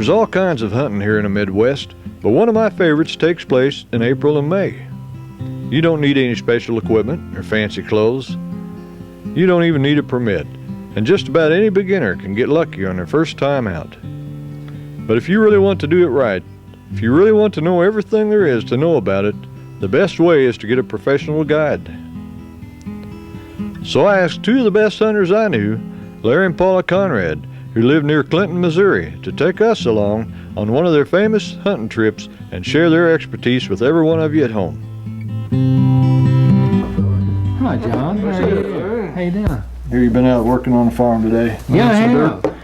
There's all kinds of hunting here in the Midwest, but one of my favorites takes place in April and May. You don't need any special equipment or fancy clothes. You don't even need a permit, and just about any beginner can get lucky on their first time out. But if you really want to do it right, if you really want to know everything there is to know about it, the best way is to get a professional guide. So I asked two of the best hunters I knew, Larry and Paula Conrad, who live near Clinton, Missouri, to take us along on one of their famous hunting trips and share their expertise with every one of you at home. Hi, John. How you doing? Here you've been out working on the farm today. Yeah, I have.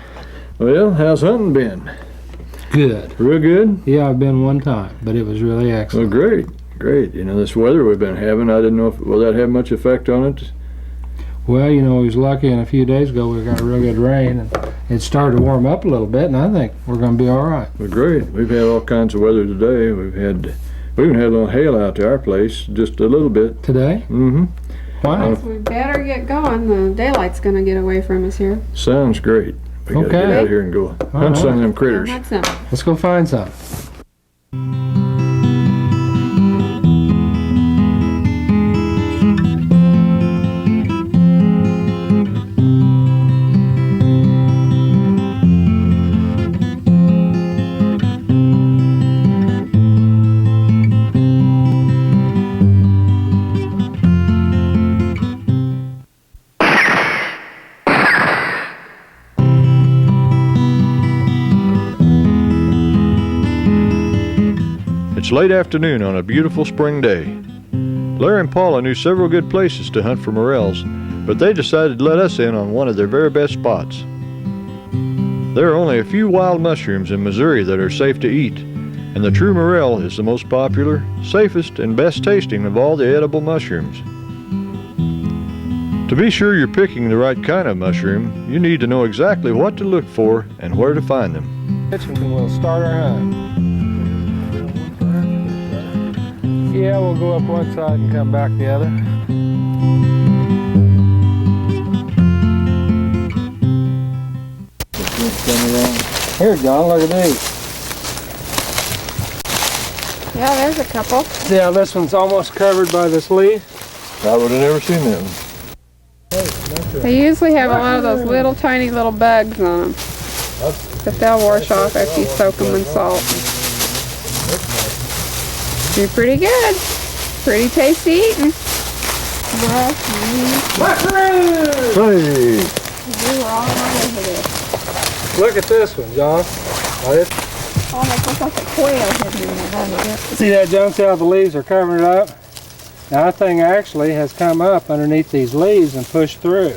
Well, how's hunting been? Good. Real good? Yeah, I've been one time, but it was really Well, excellent. great. You know, this weather we've been having, I didn't know if, will that have much effect on it? Well, you know, we was lucky, and a few days ago we got real good rain, and it started to warm up a little bit, and I think we're going to be all right. Well, great. We've had all kinds of weather today. We even had a little hail out to our place, just a little bit. Today? Mm-hmm. Wow. We better get going. The daylight's going to get away from us here. Sounds great. We gotta get out here and go hunt some of them critters. That's it. Let's go find some. It's late afternoon on a beautiful spring day. Larry and Paula knew several good places to hunt for morels, but they decided to let us in on one of their very best spots. There are only a few wild mushrooms in Missouri that are safe to eat, and the true morel is the most popular, safest, and best tasting of all the edible mushrooms. To be sure you're picking the right kind of mushroom, you need to know exactly what to look for and where to find them. And we'll start our hunt. Yeah, we'll go up one side and come back the other. Here, John, look at these. Yeah, there's a couple. Yeah, this one's almost covered by this leaf. I would have never seen that one. They usually have a lot of those little tiny little bugs on them, but they'll wash off after you soak them in salt. They're pretty good. Pretty tasty eating. Hey! We were all right over there. Look at this one, John. Almost looks like a quail hidden in there, doesn't it? See that, John? See how the leaves are covering it up? Now, that thing actually has come up underneath these leaves and pushed through.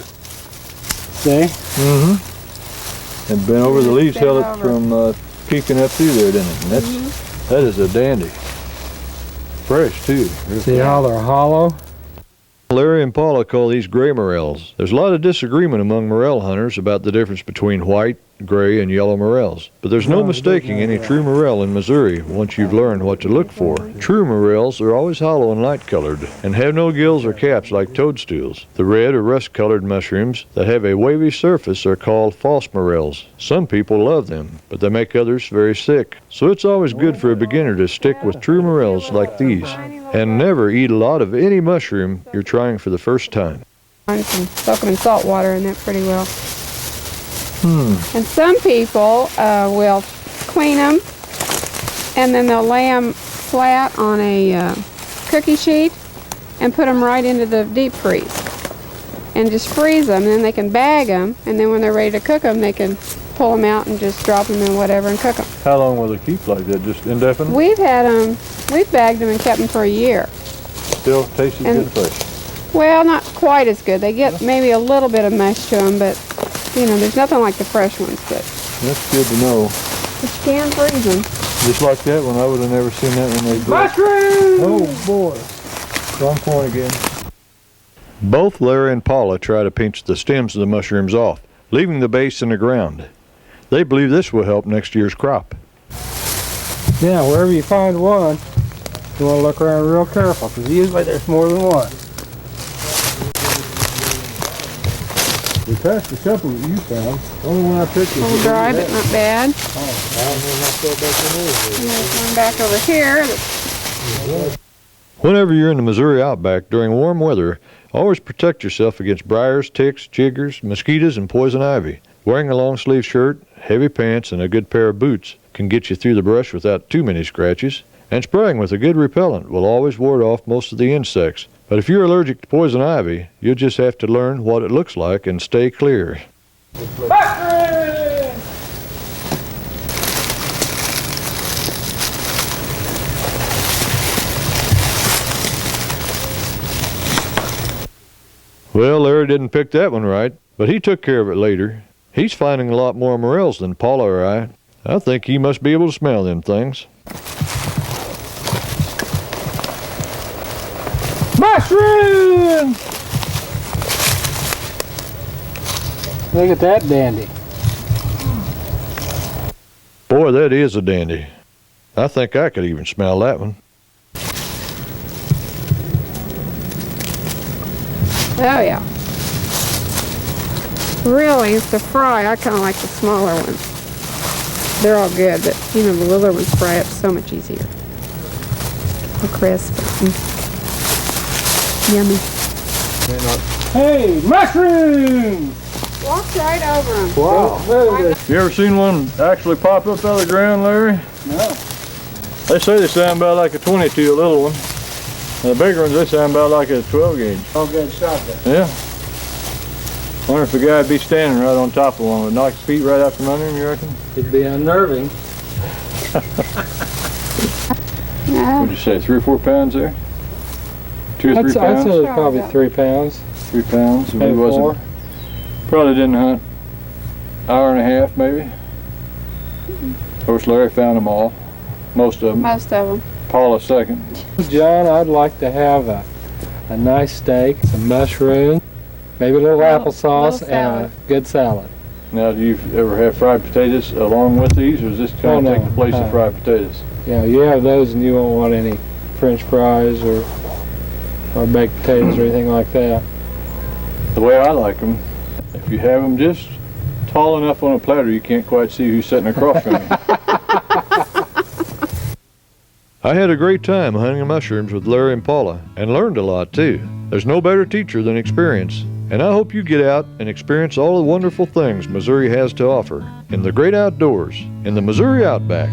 See? Mm-hmm. And bent over the leaves, Bent held it over. from peeking up through there, didn't it? And that is a dandy. Fresh, too. See how they're hollow? Larry and Paula call these gray morels. There's a lot of disagreement among morel hunters about the difference between white, gray, and yellow morels. But there's no mistaking any true morel in Missouri once you've learned what to look for. True morels are always hollow and light-colored and have no gills or caps like toadstools. The red or rust-colored mushrooms that have a wavy surface are called false morels. Some people love them, but they make others very sick. So it's always good for a beginner to stick with true morels like these and never eat a lot of any mushroom you're trying for the first time. I can soak them in salt water and that pretty well. And some people will clean them and then they'll lay them flat on a cookie sheet and put them right into the deep freeze and just freeze them, and then they can bag them, and then when they're ready to cook them they can pull them out and just drop them in whatever and cook them. How long will they keep like that? Just indefinite? We've bagged them and kept them for a year. Still tastes as good fresh. Well, not quite as good. They get maybe a little bit of mush to them, but you know, there's nothing like the fresh ones. But That's good to know. you can freeze them. Just like that one, I would have never seen that when they grew. Mushroom! Oh boy. Wrong point again. Both Larry and Paula try to pinch the stems of the mushrooms off, leaving the base in the ground. They believe this will help next year's crop. Yeah, wherever you find one, you want to look around real careful, because usually there's more than one. We passed a couple that you found. The only one I picked was A little dry, but not bad. And there's one back over here. Whenever you're in the Missouri Outback during warm weather, always protect yourself against briars, ticks, jiggers, mosquitoes, and poison ivy. Wearing a long-sleeve shirt, heavy pants, and a good pair of boots can get you through the brush without too many scratches. And spraying with a good repellent will always ward off most of the insects. But if you're allergic to poison ivy, you'll just have to learn what it looks like and stay clear. Well, Larry didn't pick that one right, but he took care of it later. He's finding a lot more morels than Paula or I. I think he must be able to smell them things. Mushrooms! Look at that dandy. Boy, that is a dandy. I think I could even smell that one. Oh yeah. Really, to fry, I kind of like the smaller ones. They're all good, but you know, the littler ones fry up so much easier. So crisp. Yummy. Hey, mushrooms! Walk right over them. Wow. You ever seen one actually pop up out of the ground, Larry? No. They say they sound about like a 22, a little one. And the bigger ones, they sound about like a 12 gauge. Oh, good shotgun. Yeah. Wonder if the guy would be standing right on top of one. Would knock his feet right out from under him, you reckon? It'd be unnerving. What'd you say, 3 or 4 pounds there? 2 or 3 I'd pounds? say probably 3 pounds. 3 pounds. Maybe He wasn't. 4. Probably didn't hunt. Hour and a half, maybe. Of course, Larry found them all. Most of them. Most of them. Paula second. John, I'd like to have a nice steak, some mushrooms, maybe a little applesauce, little and a good salad. Now, do you ever have fried potatoes along with these, or does this kind of take the place of fried potatoes? Yeah, you have those and you won't want any French fries or baked potatoes or anything like that. The way I like them, if you have them just tall enough on a platter, you can't quite see who's sitting across from you. I had a great time hunting mushrooms with Larry and Paula, and learned a lot too. There's no better teacher than experience, and I hope you get out and experience all the wonderful things Missouri has to offer in the great outdoors, in the Missouri Outback.